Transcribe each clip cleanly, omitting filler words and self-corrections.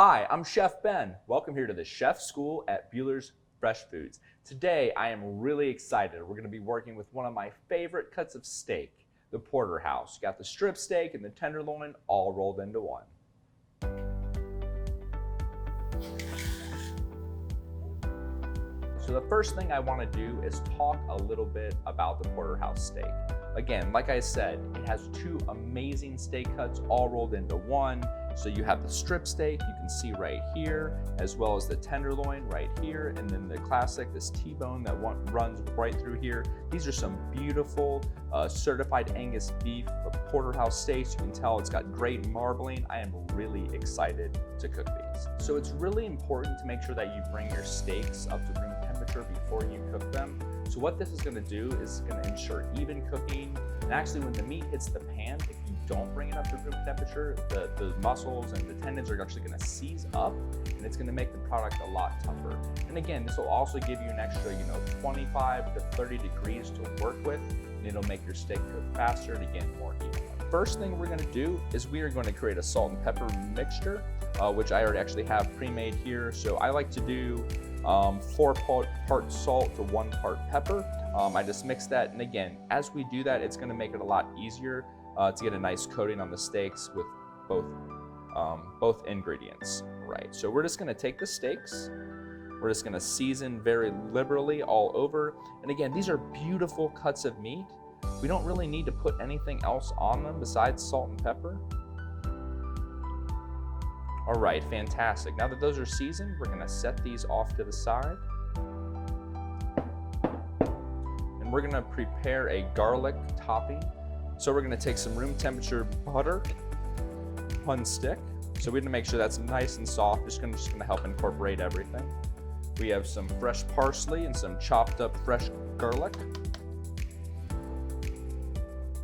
Hi, I'm Chef Ben. Welcome here to the Chef School at Buehler's Fresh Foods. Today, I am really excited. We're gonna be working with one of my favorite cuts of steak, the porterhouse. Got the strip steak and the tenderloin all rolled into one. So the first thing I wanna do is talk a little bit about the porterhouse steak. Again, like I said, it has two amazing steak cuts all rolled into one. So you have the strip steak, you can see right here, as well as the tenderloin right here, and then the classic, this T-bone that runs right through here. These are some beautiful certified Angus beef porterhouse steaks. You can tell it's got great marbling. I am really excited to cook these. So it's really important to make sure that you bring your steaks up to room temperature before you cook them. So what this is gonna do is gonna ensure even cooking. And actually when the meat hits the pan, if you don't bring it up to room temperature, the muscles and the tendons are actually gonna seize up, and it's gonna make the product a lot tougher. And again, this will also give you an extra, 25 to 30 degrees to work with, and it'll make your steak cook faster and again, more evenly. First thing we're gonna do is we are going to create a salt and pepper mixture, which I already actually have pre-made here. So I like to do 4 parts salt to 1 part pepper. I just mix that, and again, as we do that, it's gonna make it a lot easier to get a nice coating on the steaks with both ingredients. Right, so we're just gonna take the steaks, we're just gonna season very liberally all over. And again, these are beautiful cuts of meat. We don't really need to put anything else on them besides salt and pepper. All right, fantastic. Now that those are seasoned, we're gonna set these off to the side. And we're gonna prepare a garlic topping. So we're gonna take some room temperature butter, 1 stick. So we're gonna make sure that's nice and soft, just gonna help incorporate everything. We have some fresh parsley and some chopped up fresh garlic.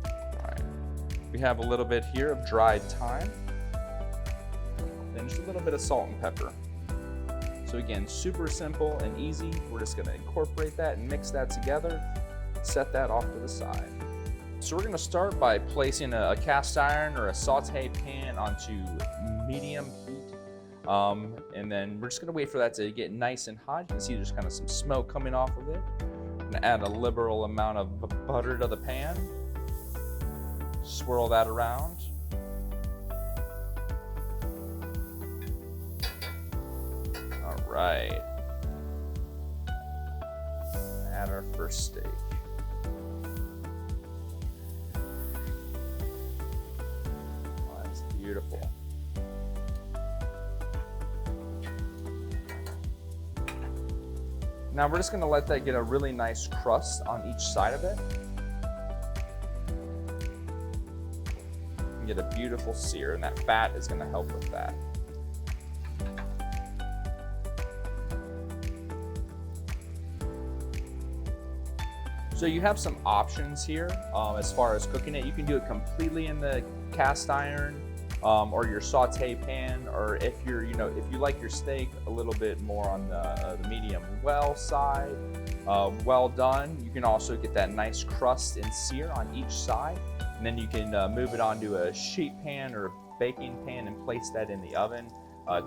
All right. We have a little bit here of dried thyme. Then just a little bit of salt and pepper. So again, super simple and easy. We're just gonna incorporate that and mix that together, set that off to the side. So we're gonna start by placing a cast iron or a saute pan onto medium heat. And then we're just gonna wait for that to get nice and hot. You can see there's kind of some smoke coming off of it. I'm gonna add a liberal amount of butter to the pan. Swirl that around. All right. Add our first steak. Beautiful. Now we're just gonna let that get a really nice crust on each side of it. And get a beautiful sear, and that fat is gonna help with that. So you have some options here as far as cooking it. You can do it completely in the cast iron, or your saute pan, or if if you like your steak a little bit more on the medium well side, well done, you can also get that nice crust and sear on each side, and then you can move it onto a sheet pan or a baking pan and place that in the oven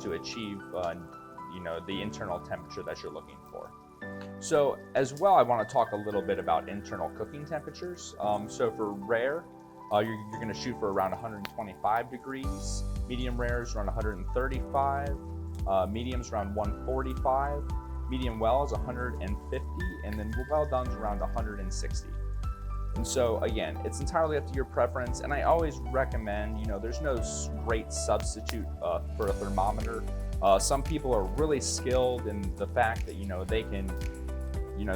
to achieve the internal temperature that you're looking for. So as well, I want to talk a little bit about internal cooking temperatures. So for rare, you're going to shoot for around 125 degrees. Medium rare is around 135. Medium's around 145. Medium well is 150, and then well done's around 160. And so again, it's entirely up to your preference. And I always recommend, there's no great substitute for a thermometer. Some people are really skilled in the fact that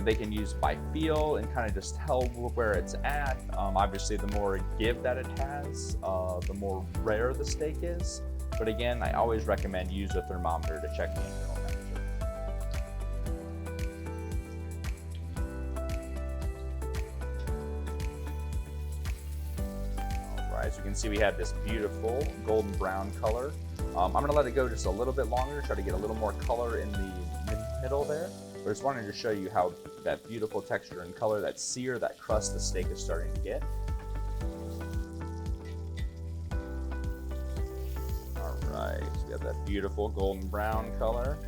they can use by feel and kind of just tell where it's at. Obviously, the more give that it has, the more rare the steak is. But again, I always recommend use a thermometer to check the internal temperature. All right, so you can see we have this beautiful golden brown color. I'm gonna let it go just a little bit longer, try to get a little more color in the middle there. But I just wanted to show you how that beautiful texture and color, that sear, that crust the steak is starting to get. All right, Got that beautiful golden brown color.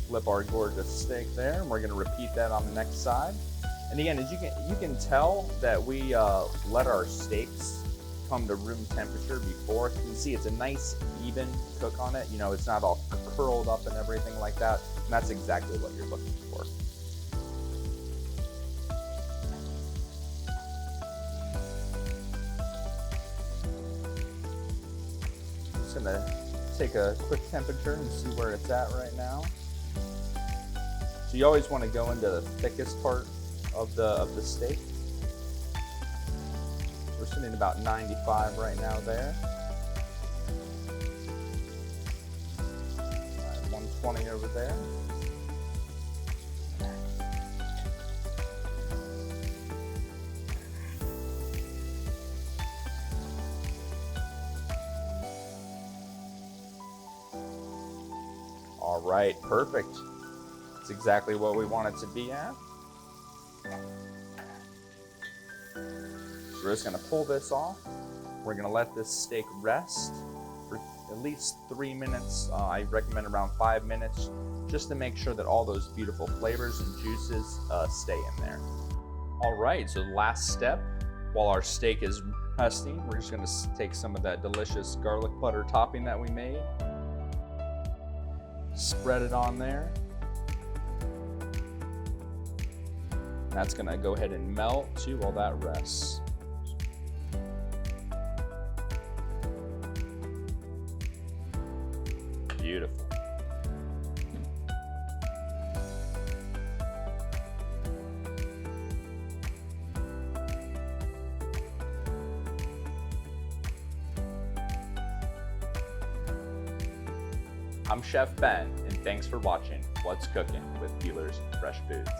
Flip our gorgeous steak there, and we're gonna repeat that on the next side. And again, as you can tell that we let our steaks come to room temperature before. You can see it's a nice even cook on it. You know, it's not all curled up and everything like that. And that's exactly what you're looking for. Just gonna take a quick temperature and see where it's at right now. So you always want to go into the thickest part of the steak. We're sitting at about 95 right now there. All right, 120 over there. All right, perfect. That's exactly what we want it to be at. We're just gonna pull this off. We're gonna let this steak rest for at least 3 minutes. I recommend around 5 minutes, just to make sure that all those beautiful flavors and juices stay in there. All right, so the last step, while our steak is resting, we're just gonna take some of that delicious garlic butter topping that we made. Spread it on there. That's gonna go ahead and melt too while that rests. Beautiful. I'm Chef Ben, and thanks for watching What's Cooking with Peeler's Fresh Foods.